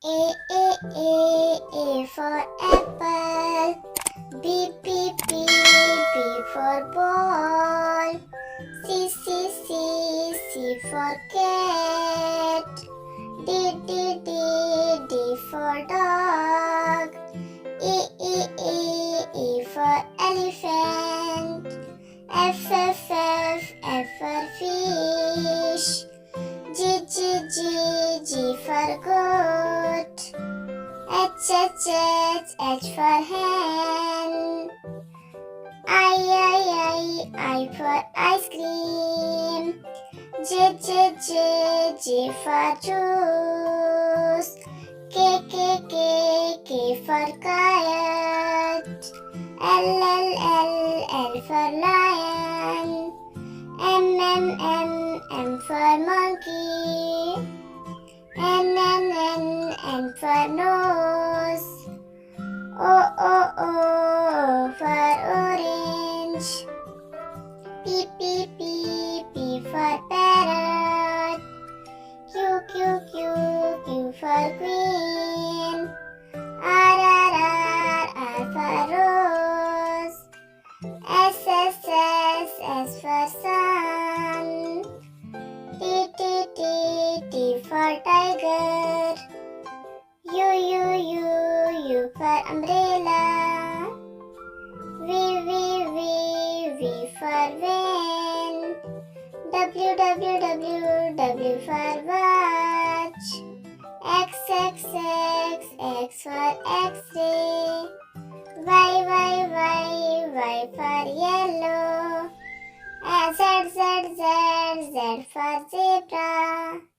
A for apple. B for ball. C for cat. D for dog. E for elephant. F for fish. G for goat. H for hen. I for ice cream. J for juice. K for kite. L for lion. M for monkey. N for nose. O for orange. P for parrot. Q for queen. R for rose. S for sun. T for tiger. U for umbrella. V for van. W for watch. X for X-ray. Y for yellow. Z for zebra.